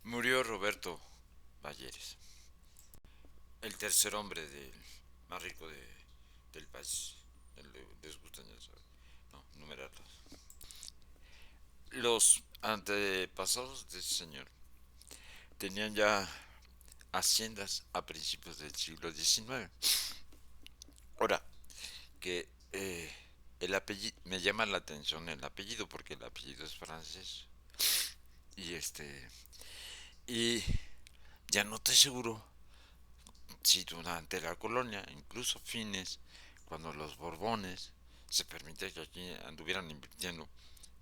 Murió Roberto Balleres, el tercer hombre más rico del país. Les gusta ya saber. No, numerarlos. Los antepasados de ese señor tenían ya haciendas a principios del siglo XIX. Ahora, que el apellido, me llama la atención el apellido porque el apellido es francés. Y y ya no estoy seguro si durante la colonia, incluso fines, cuando los Borbones se permite que aquí anduvieran invirtiendo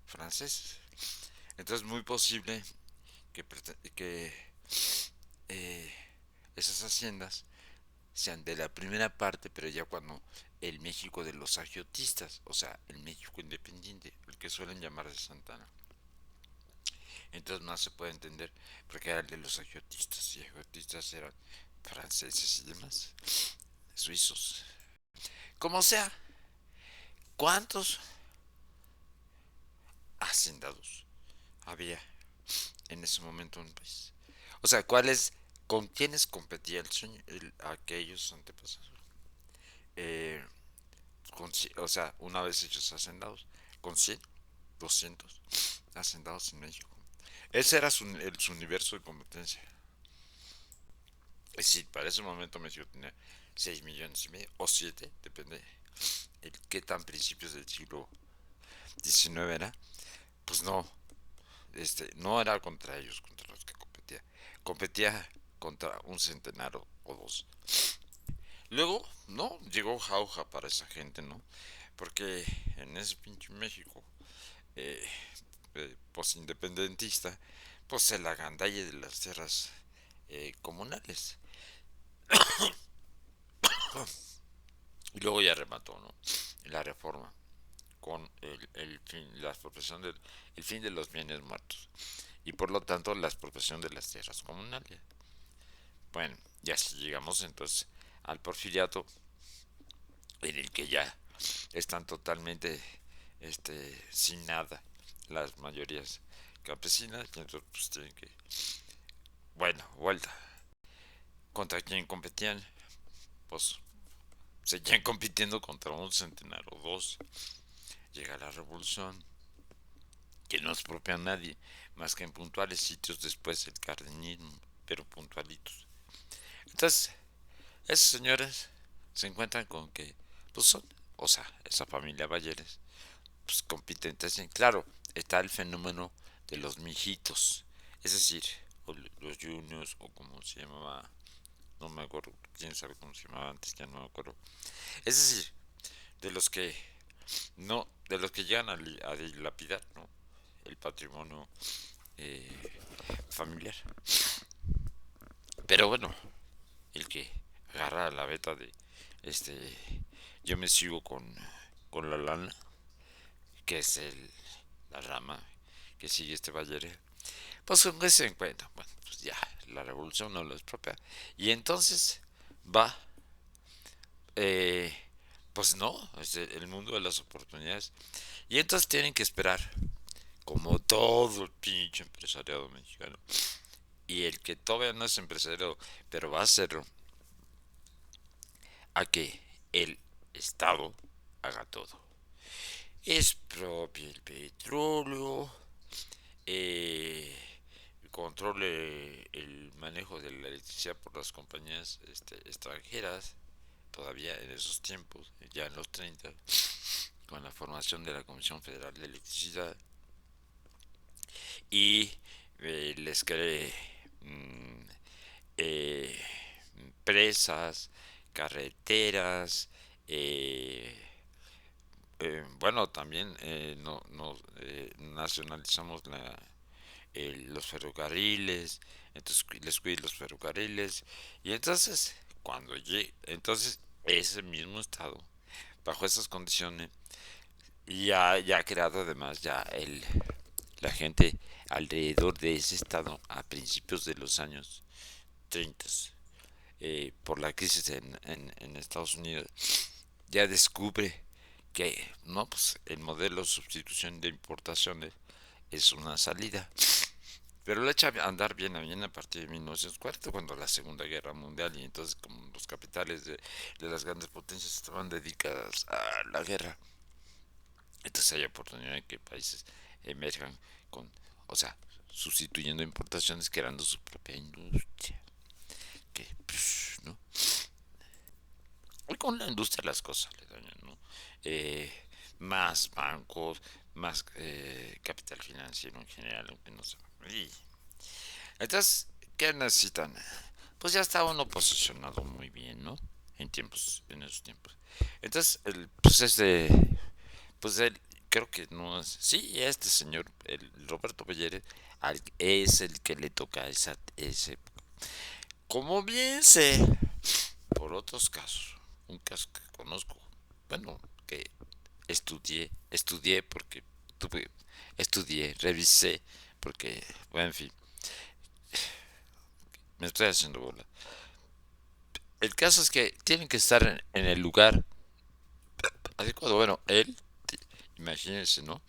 franceses. Entonces es muy posible que eh, esas haciendas sean de la primera parte, pero ya cuando el México de los agiotistas, o sea, el México independiente, el que suelen llamar de Santana. Entonces más se puede entender porque era el de los agiotistas y agiotistas eran franceses y demás, suizos. Como sea, ¿cuántos hacendados había en ese momento en el país? O sea, con quiénes competía aquellos antepasados? Eh, o sea, una vez hechos hacendados, con 100, 200 hacendados en México. Ese era su universo de competencia. Es decir, para ese momento México tenía 6 millones y medio, o 7, depende de qué tan principios del siglo XIX era. Pues no, no era contra ellos contra los que competía. Competía contra un centenario o dos. Luego, no, llegó jauja para esa gente, ¿no? Porque en ese pinche México, eh, posindependentista, pues el agandalle de las tierras comunales. Y luego ya remató, ¿no? La reforma con el fin, la expropiación el fin de los bienes muertos y por lo tanto la expropiación de las tierras comunales. Bueno, ya si llegamos entonces al porfiriato, en el que ya están totalmente sin nada las mayorías campesinas, y entonces pues tienen que, bueno, vuelta. ¿Contra quién competían? Pues seguían compitiendo contra un centenario o dos. Llega la revolución, que no expropia a nadie, más que en puntuales sitios después el cardenismo, pero puntualitos. Entonces, esos señores se encuentran con que, pues son, o sea, esa familia Balleres, pues competentes en, claro, está el fenómeno de los mijitos, es decir, o los juniors, o como se llamaba, no me acuerdo, quién sabe cómo se llamaba antes, ya no me acuerdo. Es decir, de los que de los que llegan a dilapidar, ¿no? El patrimonio eh, familiar. Pero bueno, el que agarra la beta de este yo me sigo con la lana, que es la rama que sigue este Ballere, pues con que se encuentra, bueno, pues ya, la revolución no lo expropia. Y entonces va, eh, pues no, es el mundo de las oportunidades. Y entonces tienen que esperar, como todo el pinche empresariado mexicano. Y el que todavía no es empresario, pero va a hacerlo, a que el Estado haga todo. Expropie el petróleo, eh, controle el manejo de la electricidad por las compañías extranjeras, todavía en esos tiempos, ya en los 30, con la formación de la Comisión Federal de Electricidad, y les cree eh, presas, carreteras, eh, bueno, también nacionalizamos los ferrocarriles, entonces les cuide los ferrocarriles, y entonces, entonces ese mismo estado, bajo esas condiciones, ya ha creado además la gente alrededor de ese estado a principios de los años 30, por la crisis en Estados Unidos, ya descubre que no, pues el modelo de sustitución de importaciones es una salida. Pero lo echa a andar bien a partir de 1940, cuando la Segunda Guerra Mundial, y entonces como los capitales de las grandes potencias estaban dedicadas a la guerra, entonces hay oportunidad de que países emerjan con, o sea, sustituyendo importaciones, creando su propia industria. Que, pues, ¿no? Y con la industria las cosas le dañan, ¿no? Eh, Más bancos, más capital financiero en general, aunque no se... Y entonces, ¿qué necesitan? Pues ya está uno posicionado muy bien, ¿no? En esos tiempos. Entonces, pues él, creo que no es, sí, este señor, el Roberto Bellere, es el que le toca ese, como bien sé, por otros casos, un caso que conozco, bueno, que estudié porque revisé, porque, bueno, en fin, me estoy haciendo bola. El caso es que tienen que estar en el lugar adecuado. Bueno, él, imagínense, ¿no?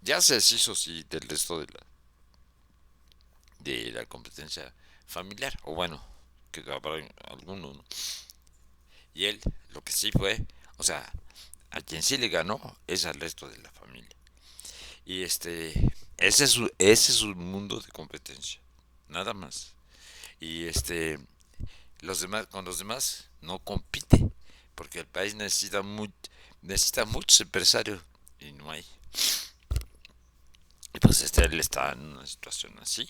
Ya se deshizo, sí, del resto de la competencia familiar, o bueno, que habrá alguno, ¿no? Y él, lo que sí fue, o sea, a quien sí le ganó es al resto de la familia. Y ese es un mundo de competencia, nada más. Y los demás, con los demás no compite, porque el país necesita muchos empresarios y no hay. Y pues él está en una situación así.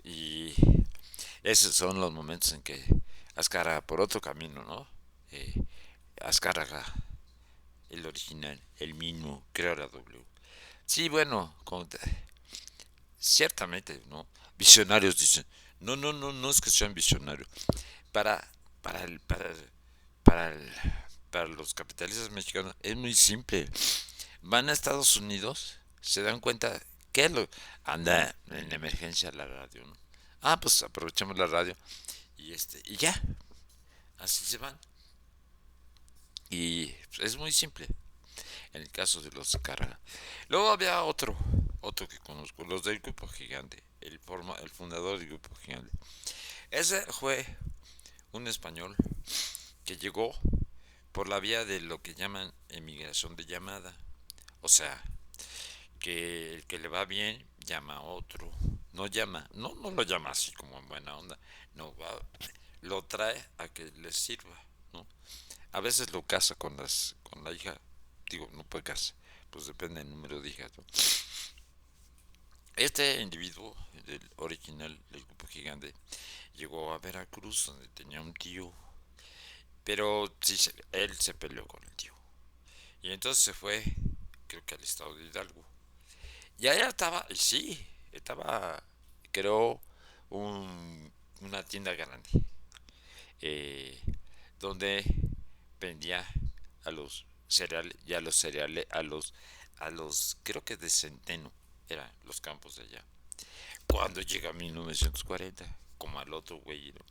Y esos son los momentos en que Azcárraga por otro camino, ¿no? Eh, Azcárraga, el original, el mismo, creo la W. Sí, bueno, ciertamente, ¿no? Visionarios dicen, no es que sean visionarios. Para, para el, para, el- para, el- para los capitalistas mexicanos es muy simple. Van a Estados Unidos, se dan cuenta que anda en emergencia la radio, ¿no? Ah, pues aprovechamos la radio y ya, así se van. Y es muy simple en el caso de los Carga. Luego había otro que conozco, los del Grupo Gigante, el fundador del Grupo Gigante. Ese fue un español que llegó por la vía de lo que llaman emigración de llamada. O sea, que el que le va bien llama a otro. No lo llama así como en buena onda. No, lo trae a que le sirva, ¿no? A veces lo casa con la hija. Digo, no puede casar, pues depende del número de hijas, ¿no? Este individuo, el original del Grupo Gigante, llegó a Veracruz, donde tenía un tío, pero sí, él se peleó con el tío. Y entonces se fue, creo que al estado de Hidalgo. Y allá estaba, y sí, creó una tienda grande, eh, donde vendía a los cereales, y creo que de centeno, eran los campos de allá. Cuando llega 1940, como al otro güey, ¿no?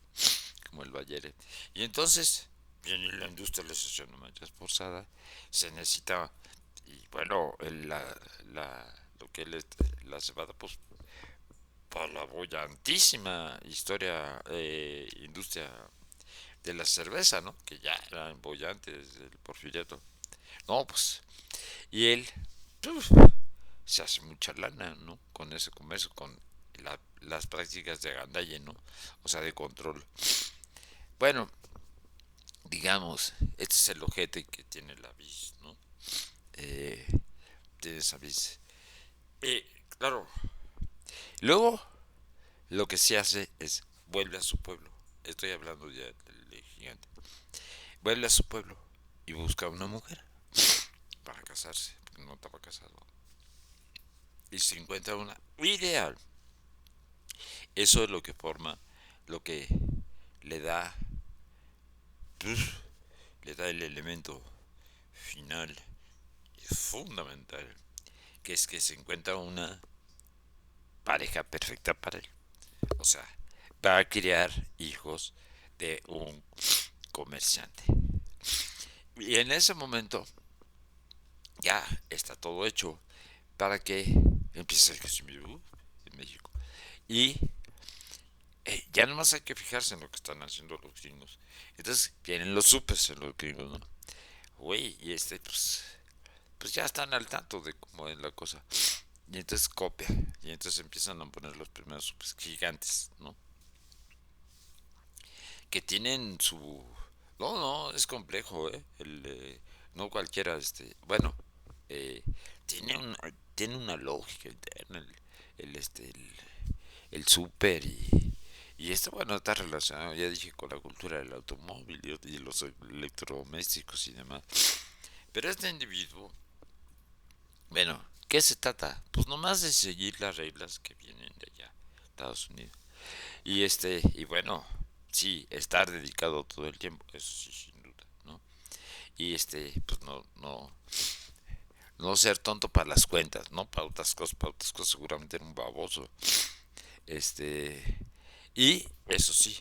Como el Bayelet. Y entonces viene la industrialización no manches forzada, se necesita, y bueno, lo que es la cebada, pues para la bollantísima industria de la cerveza, ¿no? Que ya eran bollantes del porfiriato. No, pues, y él uf, se hace mucha lana, ¿no? Con ese comercio, con las prácticas de agandalle, ¿no? O sea, de control. Bueno, digamos, este es el ojete que tiene la vis, ¿no? Eh, Tiene esa vis. Claro, luego lo que se hace es vuelve a su pueblo. Estoy hablando ya del gigante. Vuelve a su pueblo y busca una mujer para casarse, porque no estaba casado. Y se encuentra una ideal. Eso es lo que forma, lo que le da, pues, le da el elemento final y fundamental, que es que se encuentra una pareja perfecta para él. O sea, va a criar hijos de un comerciante. Y en ese momento ya está todo hecho para que empiece el crecimiento en México. Y ya nomás hay que fijarse en lo que están haciendo los gringos. Entonces vienen los supers en los gringos, ¿no? Güey, y pues ya están al tanto de cómo es la cosa. Y entonces copia. Y entonces empiezan a poner los primeros supers gigantes, ¿no? Que tienen su... No, no, es complejo, ¿eh? No cualquiera, bueno, eh, tiene tiene una lógica interna el súper y esto, bueno, está relacionado, ya dije, con la cultura del automóvil y los electrodomésticos y demás. Pero este individuo, bueno, ¿qué se trata? Pues nomás de seguir las reglas que vienen de allá, Estados Unidos. Y bueno, sí, estar dedicado todo el tiempo, eso sí, sin duda, ¿no? Pues no ser tonto para las cuentas, ¿no? Para otras cosas seguramente era un baboso. Este, y eso sí,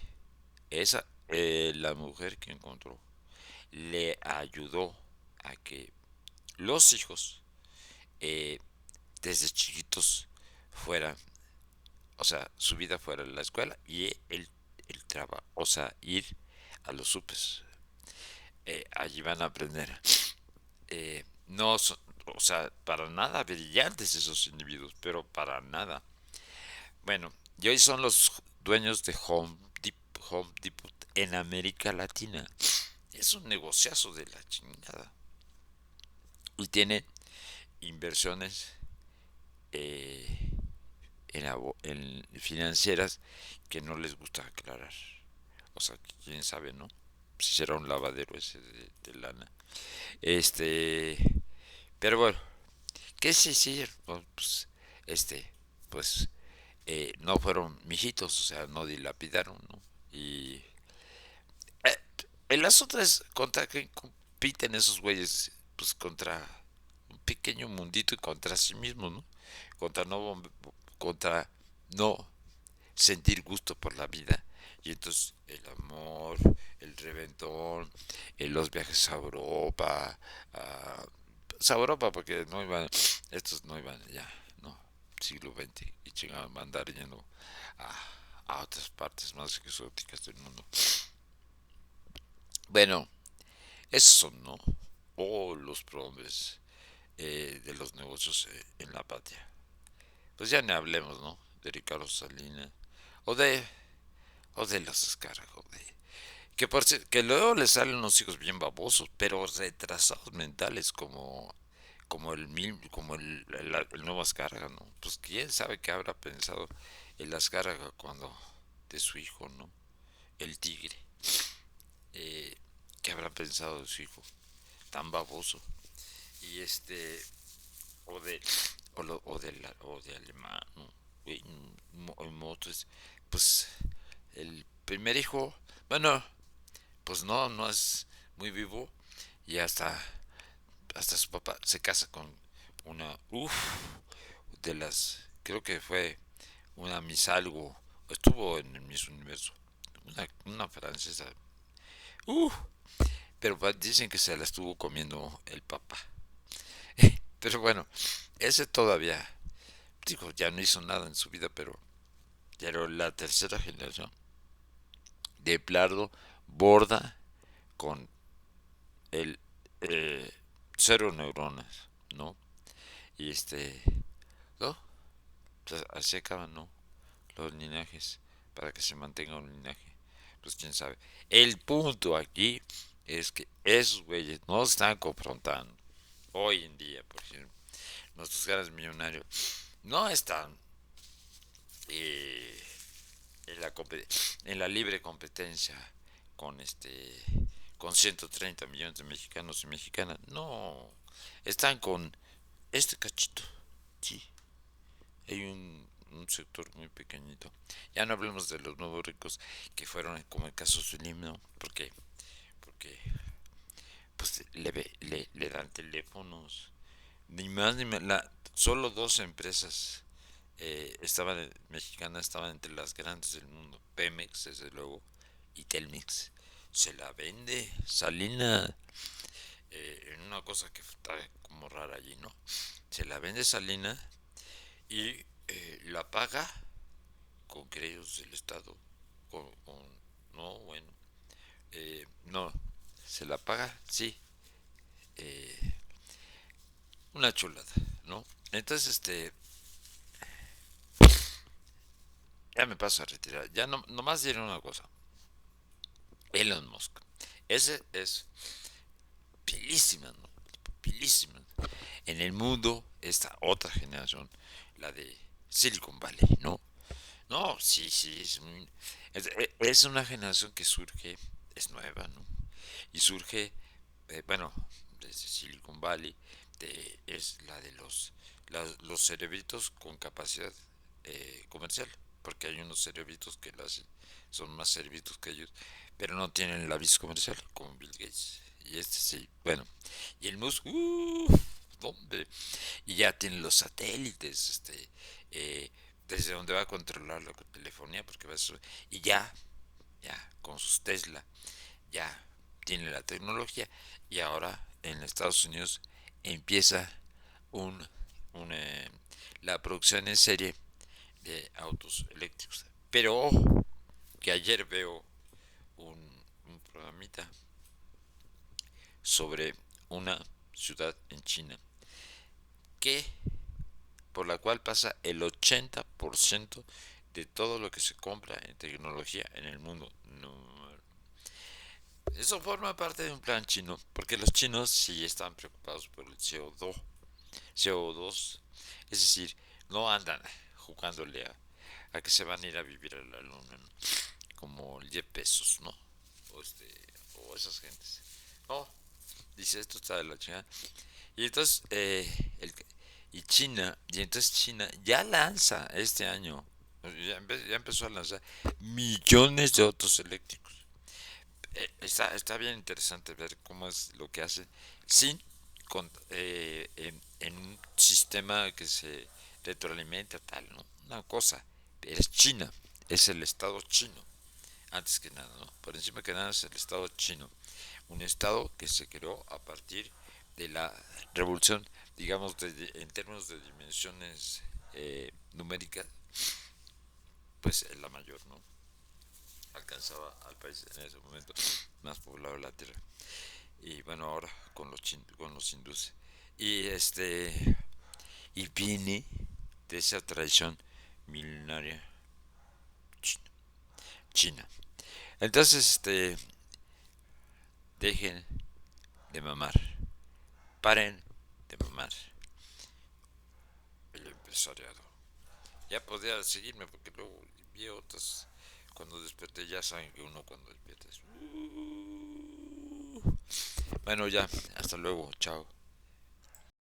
la mujer que encontró le ayudó a que los hijos eh, desde chiquitos fueran, o sea, su vida fuera la escuela y el trabajo, o sea, ir a los supes. Allí van a aprender. No son, o sea, para nada brillantes esos individuos, pero para nada. Bueno, y hoy son los dueños de Home Depot en América Latina. Es un negociazo de la chingada. Y tiene inversiones eh, en financieras que no les gusta aclarar. O sea, quién sabe, ¿no? Si será un lavadero ese de lana. Este, pero bueno, ¿qué sí, sí? Pues, este, pues, no fueron mijitos, o sea, no dilapidaron, ¿no? Y eh, el asunto es contra qué compiten esos güeyes, pues contra un pequeño mundito y contra sí mismos, ¿no? Contra no, contra no sentir gusto por la vida. Y entonces el amor, el reventón, los viajes a Europa, a, pues a Europa porque no iban, estos no iban ya, no, siglo XX y chingaban a andar yendo a otras partes más exóticas del mundo. Bueno, esos son, ¿no? O los prohombres de los negocios en la patria. Pues ya ni hablemos, ¿no? De Ricardo Salinas o de o de los escargos de que luego le salen unos hijos bien babosos, pero retrasados mentales como el nuevo Azcárraga, ¿no? Pues quién sabe qué habrá pensado el Azcárraga cuando de su hijo, ¿no? El tigre. Eh, ¿Qué habrá pensado de su hijo? Tan baboso. Y o de o de alemán, ¿no? En motos, pues el primer hijo, bueno, pues no es muy vivo y hasta su papá se casa con una, creo que fue una Miss algo, estuvo en el Miss Universo, una francesa, uff, pero dicen que se la estuvo comiendo el papá. Pero bueno, ese todavía, digo, ya no hizo nada en su vida, pero la tercera generación de Plardo borda con el cero neuronas, ¿no? Y ¿no? Pues así acaban, ¿no? Los linajes, para que se mantenga un linaje. Pues quién sabe. El punto aquí es que esos güeyes no están confrontando hoy en día, por ejemplo, nuestros grandes millonarios no están eh, en la libre competencia con con 130 millones de mexicanos y mexicanas. No, están con este cachito. Sí, hay un sector muy pequeñito. Ya no hablemos de los nuevos ricos que fueron como el caso Slim, ¿no? Porque pues le dan teléfonos. Ni más ni menos. Solo dos empresas mexicanas estaban entre las grandes del mundo. Pemex, desde luego, y Telmex. Se la vende Salina en una cosa que está como rara allí, ¿no? Se la vende Salina y la paga con créditos del Estado, no, bueno, no, se la paga, sí, eh, una chulada, ¿no? Entonces, ya me paso a retirar, ya no, nomás diré una cosa, Elon Musk, ese es pilísima, ¿no? Pilísima. En el mundo, esta otra generación, la de Silicon Valley, ¿no? No, sí, sí, es una generación que surge, es nueva, ¿no? Y surge, bueno, desde Silicon Valley, es la de los cerebritos con capacidad comercial, porque hay unos cerebritos que son más cerebritos que ellos, pero no tienen la vis comercial, como Bill Gates. Y este sí, bueno, y el Musk, ¿dónde? Y ya tiene los satélites, desde donde va a controlar la telefonía, porque va a ser, y ya, con sus Tesla, ya tiene la tecnología, y ahora en Estados Unidos empieza un, un la producción en serie de autos eléctricos. Pero ojo, que ayer veo un programita sobre una ciudad en China que por la cual pasa el 80% de todo lo que se compra en tecnología en el mundo. No, eso forma parte de un plan chino, porque los chinos sí están preocupados por el CO2. CO2, es decir, no andan jugándole a que se van a ir a vivir a la luna, ¿no? Como el Jeff Bezos, ¿no? O, o esas gentes. No, dice esto está de la chingada. Y entonces, y entonces China ya lanza este año, ya empezó a lanzar millones de autos eléctricos. Está bien interesante ver cómo es lo que hace sin en un sistema que se retroalimenta tal, ¿no? Una cosa, es China, es el Estado chino, antes que nada, ¿no? Por encima que nada es el Estado chino, un Estado que se creó a partir de la revolución, digamos, en términos de dimensiones numéricas, pues es la mayor, ¿no? Alcanzaba al país en ese momento más poblado de la tierra. Y bueno, ahora con los hindúes. Y y viene de esa tradición milenaria china. China. Entonces, dejen de mamar. Paren de mamar el empresariado. Ya podía seguirme porque luego vi otras. Cuando desperté, ya saben que uno cuando despierta es... Bueno, ya, hasta luego, chao.